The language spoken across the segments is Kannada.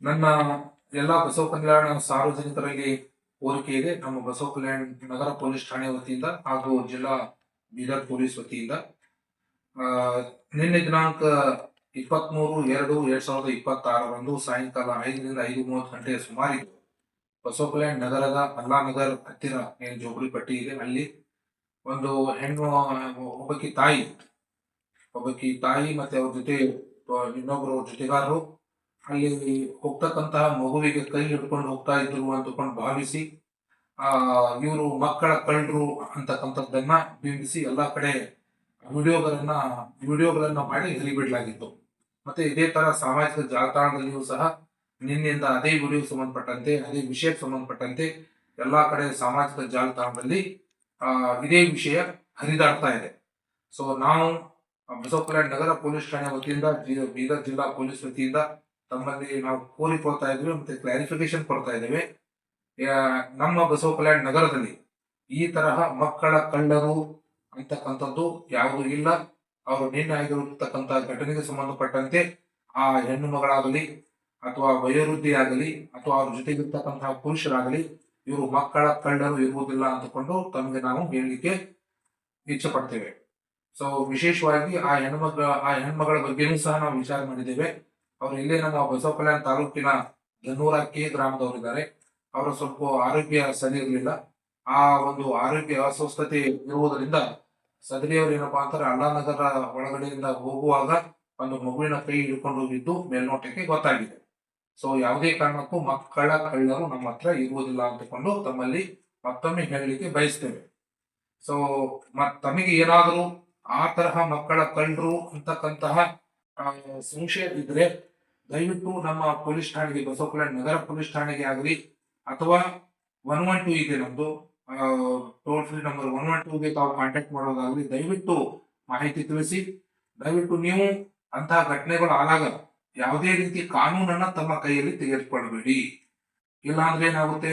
ನನ್ನ ಎಲ್ಲ ಬಸವ ಕಲ್ಯಾಣ ಸಾರ್ವಜನಿಕರಲ್ಲಿ ಕೋರಿಕೆ ಇದೆ. ನಮ್ಮ ಬಸವ ಕಲ್ಯಾಣ ನಗರ ಪೊಲೀಸ್ ಠಾಣೆ ವತಿಯಿಂದ ಹಾಗೂ ಜಿಲ್ಲಾ ಬೀದರ್ ಪೊಲೀಸ್ ವತಿಯಿಂದ ಆ, ನಿನ್ನೆ ದಿನಾಂಕ 23/2/2026 ಸಾಯಂಕಾಲ 5ರಿಂದ 5:30 ಗಂಟೆಯ ಸುಮಾರಿಗೆ ಬಸವ ಕಲ್ಯಾಣ ನಗರದ ಅಲ್ಲಾನಗರ್ ಹತ್ತಿರ ಏನು ಜೋಗುಳಿ ಪಟ್ಟಿ ಇದೆ, ಅಲ್ಲಿ ಒಂದು ಹೆಣ್ಣು ಒಬ್ಬಕಿ ತಾಯಿ ಮತ್ತೆ ಅವ್ರ ಜೊತೆ ಇನ್ನೊಬ್ರು ಜೊತೆಗಾರರು ಅಲ್ಲಿ ಹೋಗ್ತಕ್ಕಂತಹ ಮಗುವಿಗೆ ಕೈ ಹಿಡ್ಕೊಂಡು ಹೋಗ್ತಾ ಇದ್ರು ಅಂತಕೊಂಡು ಭಾವಿಸಿ ಇವರು ಮಕ್ಕಳ ಕಳ್ಳರು ಅಂತಕ್ಕಂಥದ್ದನ್ನ ಬಿಂಬಿಸಿ ಎಲ್ಲಾ ಕಡೆ ವಿಡಿಯೋಗಳನ್ನ ಮಾಡಿ ಹರಿಬಿಡಲಾಗಿತ್ತು. ಮತ್ತೆ ಇದೇ ತರ ಸಾಮಾಜಿಕ ಜಾಲತಾಣದಲ್ಲಿಯೂ ಸಹ ನಿನ್ನೆಯಿಂದ ಅದೇ ಅದೇ ವಿಷಯಕ್ಕೆ ಸಂಬಂಧಪಟ್ಟಂತೆ ಎಲ್ಲಾ ಕಡೆ ಸಾಮಾಜಿಕ ಜಾಲತಾಣದಲ್ಲಿ ಇದೇ ವಿಷಯ ಹರಿದಾಡ್ತಾ ಇದೆ. ಸೊ ನಾವು ಬಸವ ಕಲ್ಯಾಣ ನಗರ ಪೊಲೀಸ್ ಠಾಣೆ ವತಿಯಿಂದ ಬೀದರ್ ಜಿಲ್ಲಾ ಪೊಲೀಸ್ ವತಿಯಿಂದ ತಮ್ಮಲ್ಲಿ ನಾವು ಕೋರಿಕೊಳ್ತಾ ಇದ್ವಿ ಮತ್ತೆ ಕ್ಲಾರಿಫಿಕೇಶನ್ ಕೊಡ್ತಾ ಇದ್ದೇವೆ. ನಮ್ಮ ಬಸವ ಕಲ್ಯಾಣ ನಗರದಲ್ಲಿ ಈ ತರಹ ಮಕ್ಕಳ ಕಳ್ಳರು ಅಂತಕ್ಕಂಥದ್ದು ಯಾವುದೂ ಇಲ್ಲ. ಅವರು ನಿನ್ನೆ ಆಗಿರತಕ್ಕಂತ ಘಟನೆಗೆ ಸಂಬಂಧಪಟ್ಟಂತೆ ಆ ಹೆಣ್ಣು ಮಗಳಾಗಲಿ ಅಥವಾ ವಯೋವೃದ್ಧಿ ಆಗಲಿ ಅಥವಾ ಅವ್ರ ಜೊತೆಗಿರ್ತಕ್ಕಂತಹ ಪುರುಷರಾಗಲಿ ಇವರು ಮಕ್ಕಳ ಕಳ್ಳರು ಇರುವುದಿಲ್ಲ ಅಂತಕೊಂಡು ತಮಗೆ ನಾವು ಹೇಳಲಿಕ್ಕೆ ಇಚ್ಛೆ ಪಡ್ತೇವೆ. ಸೊ ವಿಶೇಷವಾಗಿ ಆ ಹೆಣ್ಮಗಳ ಬಗ್ಗೆನೂ ಸಹ ನಾವು ವಿಚಾರ ಮಾಡಿದ್ದೇವೆ. ಅವರು ಇಲ್ಲೇ ನಮ್ಮ ಬಸವ ಕಲ್ಯಾಣ ತಾಲೂಕಿನ ಗನ್ನೂರ ಕೆ ಗ್ರಾಮದವರಿದ್ದಾರೆ. ಅವರ ಸ್ವಲ್ಪ ಆರೋಗ್ಯ ಸರಿ ಇರಲಿಲ್ಲ. ಆ ಒಂದು ಆರೋಗ್ಯ ಅಸ್ವಸ್ಥತೆ ಇರುವುದರಿಂದ ಸದರಿಯವರು ಏನಪ್ಪಾ ಅಂತಾರೆ ಅಲ್ಲಾನಗರ ಒಳಗಡೆಯಿಂದ ಹೋಗುವಾಗ ಒಂದು ಮಗುವಿನ ಕೈ ಹಿಡ್ಕೊಂಡು ಹೋಗಿದ್ದು ಮೇಲ್ನೋಟಕ್ಕೆ ಗೊತ್ತಾಗಿದೆ. ಸೊ ಯಾವುದೇ ಕಾರಣಕ್ಕೂ ಮಕ್ಕಳ ಕಳ್ಳರು ನಮ್ಮ ಹತ್ರ ಇರುವುದಿಲ್ಲ ಅಂತಕೊಂಡು ತಮ್ಮಲ್ಲಿ ಮತ್ತೊಮ್ಮೆ ಹೇಳಲಿಕ್ಕೆ ಬಯಸ್ತೇವೆ. ಸೊ ತಮಗೆ ಏನಾದರೂ ಆ ತರಹ ಮಕ್ಕಳ ಕಳ್ಳರು ಅಂತಕ್ಕಂತಹ ಸಂಶಯ ಇದ್ರೆ ದಯವಿಟ್ಟು ನಮ್ಮ ಪೊಲೀಸ್ ಠಾಣೆಗೆ, ಬಸವ ಕಲ್ಯಾಣ ನಗರ ಪೊಲೀಸ್ ಠಾಣೆಗೆ ಆಗಲಿ ಅಥವಾ 112 ಇದೆ ನಮ್ದು ಟೋಲ್ ಫ್ರೀ ನಂಬರ್ 112ಗೆ ತಾವು ಕಾಂಟ್ಯಾಕ್ಟ್ ಮಾಡೋದಾಗಲಿ ದಯವಿಟ್ಟು ಮಾಹಿತಿ ತಿಳಿಸಿ. ದಯವಿಟ್ಟು ನೀವು ಅಂತಹ ಘಟನೆಗಳು ಆದಾಗ ಯಾವುದೇ ರೀತಿ ಕಾನೂನನ್ನ ತಮ್ಮ ಕೈಯಲ್ಲಿ ತೆಗೆದುಕೊಳ್ಳಬೇಡಿ. ಇಲ್ಲಾಂದ್ರೆ ಏನಾಗುತ್ತೆ,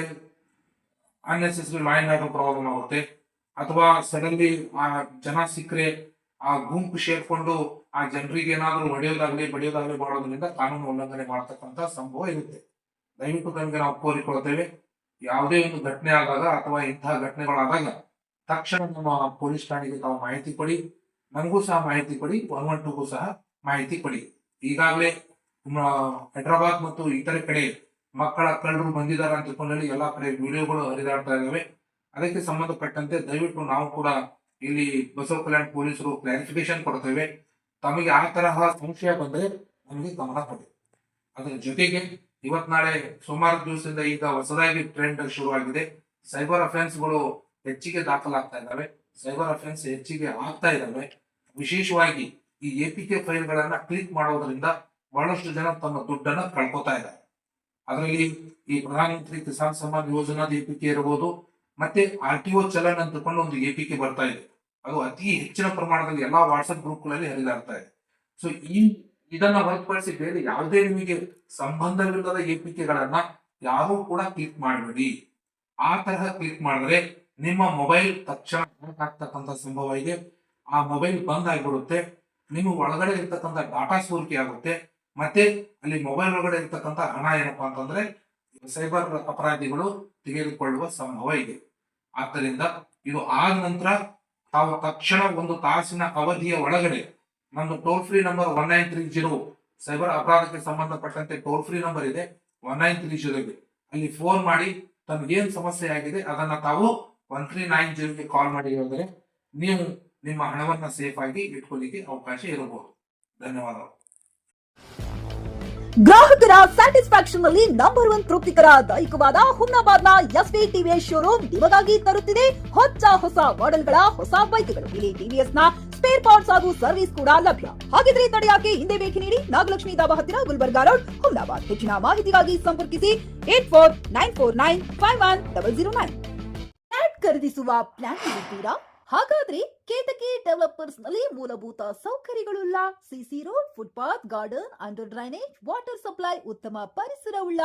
unnecessary law and order problem ಆಗುತ್ತೆ. ಅಥವಾ ಸಡನ್ಲಿ ಆ ಜನ ಸಿಕ್ಕರೆ ಆ ಗುಂಪು ಸೇರ್ಕೊಂಡು ಆ ಜನರಿಗೆ ಏನಾದ್ರೂ ಹೊಡೆಯೋದಾಗ್ಲಿ ಬಡಿಯೋದಾಗ್ಲಿ ಮಾಡೋದ್ರಿಂದ ಕಾನೂನು ಉಲ್ಲಂಘನೆ ಮಾಡತಕ್ಕಂತ ಸಂಭವ ಇರುತ್ತೆ. ದಯವಿಟ್ಟು ತಮಗೆ ನಾವು ಕೋರಿಕೊಳ್ತೇವೆ, ಯಾವುದೇ ಒಂದು ಘಟನೆ ಆದಾಗ ಅಥವಾ ಇಂತಹ ಘಟನೆಗಳಾದಾಗ ತಕ್ಷಣ ನಮ್ಮ ಪೊಲೀಸ್ ಠಾಣೆಗೆ ತಾವು ಮಾಹಿತಿ ಕೊಡಿ, ನಮಗೂ ಸಹ ಮಾಹಿತಿ ಕೊಡಿ, 112ಗೂ ಸಹ ಮಾಹಿತಿ ಕೊಡಿ. ಈಗಾಗಲೇ ಹೈದರಾಬಾದ್ ಮತ್ತು ಇತರೆ ಕಡೆ ಮಕ್ಕಳ ಕಳ್ಳರು ಬಂದಿದ್ದಾರೆ ಅಂತ ತಿಳ್ಕೊಂಡು ಎಲ್ಲಾ ಕಡೆ ವಿಡಿಯೋಗಳು ಹರಿದಾಡ್ತಾ ಇದ್ದಾವೆ. ಅದಕ್ಕೆ ಸಂಬಂಧಪಟ್ಟಂತೆ ದಯವಿಟ್ಟು ನಾವು ಕೂಡ ಇಲ್ಲಿ ಬಸವ ಕಲ್ಯಾಣ ಪೊಲೀಸರು ಕ್ಲಾರಿಫಿಕೇಶನ್ ಕೊಡ್ತೇವೆ. ತಮಗೆ ಆ ತರಹ ಸಂಶಯ ಬಂದರೆ ನಮಗೆ ಗಮನ ಕೊಡಿ. ಅದರ ಜೊತೆಗೆ ಇವತ್ ನಾಳೆ ಸುಮಾರು ದಿವಸದಿಂದ ಈಗ ಹೊಸದಾಗಿ ಟ್ರೆಂಡ್ ಶುರುವಾಗಿದೆ. ಸೈಬರ್ ಅಫೆನ್ಸ್ಗಳು ಹೆಚ್ಚಿಗೆ ದಾಖಲಾಗ್ತಾ ಇದ್ದಾವೆ, ಸೈಬರ್ ಅಫೆನ್ಸ್ ಹೆಚ್ಚಿಗೆ ಆಗ್ತಾ ಇದ್ದಾವೆ. ವಿಶೇಷವಾಗಿ ಈ APK ಫೈಲ್ಗಳನ್ನ ಕ್ಲಿಕ್ ಮಾಡೋದ್ರಿಂದ ಬಹಳಷ್ಟು ಜನ ತಮ್ಮ ದುಡ್ಡನ್ನ ಕಳ್ಕೊತಾ ಇದ್ದಾರೆ. ಅದರಲ್ಲಿ ಈ ಪ್ರಧಾನಮಂತ್ರಿ ಕಿಸಾನ್ ಸಮ್ಮಾನ್ ಯೋಜನಾದ APK ಇರಬಹುದು, ಮತ್ತೆ RTO ಚಲನ್ ಅಂತ ಒಂದು APK ಬರ್ತಾ ಇದೆ. ಅದು ಅತಿ ಹೆಚ್ಚಿನ ಪ್ರಮಾಣದಲ್ಲಿ ಎಲ್ಲಾ ವಾಟ್ಸ್ಆಪ್ ಗ್ರೂಪ್ಗಳಲ್ಲಿ ಹರಿದಾಡ್ತಾ ಇದೆ. ಸೊ ಇದನ್ನ ಹೊರತುಪಡಿಸಿ ಬೇರೆ ಯಾವುದೇ ನಿಮಗೆ ಸಂಬಂಧವಿಲ್ಲದ APKಗಳನ್ನ ಯಾರೂ ಕೂಡ ಕ್ಲಿಕ್ ಮಾಡಬೇಡಿ. ಆ ತರಹ ಕ್ಲಿಕ್ ಮಾಡಿದ್ರೆ ನಿಮ್ಮ ಮೊಬೈಲ್ ತಕ್ಷಣ ಆಗ್ತಕ್ಕಂಥ ಸಂಭವ ಇದೆ. ಆ ಮೊಬೈಲ್ ಬಂದ್ ಆಗಿಬಿಡುತ್ತೆ, ನಿಮ್ಮ ಒಳಗಡೆ ಇರ್ತಕ್ಕಂಥ ಡಾಟಾ ಸೋರಿಕೆ ಆಗುತ್ತೆ, ಮತ್ತೆ ಅಲ್ಲಿ ಮೊಬೈಲ್ ಒಳಗಡೆ ಇರ್ತಕ್ಕಂಥ ಹಣ ಏನಪ್ಪಾ ಅಂತಂದ್ರೆ ಸೈಬರ್ ಅಪರಾಧಿಗಳು ತೆಗೆದುಕೊಳ್ಳುವ ಸಂಭವ ಇದೆ. ಆದ್ದರಿಂದ ಇದು ಆದ ನಂತರ ತಾವು ತಕ್ಷಣ 1 ತಾಸಿನ ಅವಧಿಯ ಒಳಗಡೆ ನಮ್ದು ಟೋಲ್ ಫ್ರೀ ನಂಬರ್ 1930 ಸೈಬರ್ ಅಪರಾಧಕ್ಕೆ ಸಂಬಂಧಪಟ್ಟಂತೆ ಟೋಲ್ ಫ್ರೀ ನಂಬರ್ ಇದೆ 1930ಗೆ, ಅಲ್ಲಿ ಫೋನ್ ಮಾಡಿ ತಮ್ಗೇನ್ ಸಮಸ್ಯೆ ಆಗಿದೆ ಅದನ್ನ ತಾವು 1390ಗೆ ಕಾಲ್ ಮಾಡಿ ಹೇಳಿದ್ರೆ ನೀವು ನಿಮ್ಮ ಹಣವನ್ನ ಸೇಫ್ ಆಗಿ ಇಟ್ಕೊಳ್ಳಿಕ್ಕೆ ಅವಕಾಶ ಇರಬಹುದು. ಧನ್ಯವಾದಗಳು. ಗ್ರಾಹಕರ ಸ್ಯಾಟಿಸ್ಫ್ಯಾಕ್ಷನ್ ನಲ್ಲಿ ನಂಬರ್ 1 ತೃಪ್ತಿಕರ ದೈಹಿಕವಾದ ಹುಮ್ನಾಬಾದ್ನ ಎಸ್ವಿ ಟಿವಿಎಸ್ ಶೋರೂಮ್ ನಿಮಗಾಗಿ ತರುತ್ತಿದೆ ಹೊಸ ಮಾಡೆಲ್ಗಳ ಹೊಸ ಬೈಕ್ಗಳು. ಇಲ್ಲಿ ಟಿವಿಎಸ್ ನ ಸ್ಪೇರ್ ಪಾರ್ಟ್ಸ್ ಹಾಗೂ ಸರ್ವಿಸ್ ಕೂಡ ಲಭ್ಯ. ಹಾಗಿದ್ರೆ ತಡೆಯಾಕೆ ಹಿಂದೆ ಭೇಟಿ ನೀಡಿ, ನಾಗಲಕ್ಷ್ಮಿ ದಾಬಾ ಹತ್ತಿರ ಗುಲ್ಬರ್ಗಾ ರೋಡ್, ಹುಮ್ನಾಬಾದ್. ಹೆಚ್ಚಿನ ಮಾಹಿತಿಗಾಗಿ ಸಂಪರ್ಕಿಸಿ 8494951009. ಫ್ಲಾಟ್ ಖರೀದಿಸುವ ಪ್ಲಾನ್ ಇರುತ್ತೀರಾ? ಹಾಗಾದ್ರೆ ಕೇತಕಿ ಡೆವಲಪರ್ಸ್ ನಲ್ಲಿ ಮೂಲಭೂತ ಸೌಕರ್ಯಗಳುಳ್ಳ CC road, footpath, garden, under drainage, water supply, ಉತ್ತಮ ಪರಿಸರವುಳ್ಳ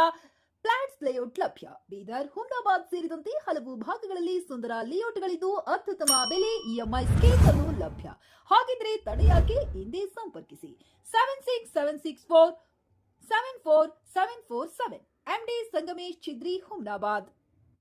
ಫ್ಲಾಟ್ಸ್ ಲೇಔಟ್ ಲಭ್ಯ. ಬೀದರ್, ಹುಮ್ನಾಬಾದ್ ಸೇರಿದಂತೆ ಹಲವು ಭಾಗಗಳಲ್ಲಿ ಸುಂದರ ಲೇಔಟ್ಗಳಿದ್ದು ಅತ್ಯುತ್ತಮ ಬೆಲೆ, EMI ಸ್ಕೀಮ್ಸ್ ಅನ್ನು ಲಭ್ಯ. ಹಾಗಿದ್ರೆ ತಡೆಯಾಕೆ ಹಿಂದೆ ಸಂಪರ್ಕಿಸಿ 7676474747 ಸಂಗಮೇಶ್ ಚಿದ್ರಿ ಹುಮ್ನಾಬಾದ್.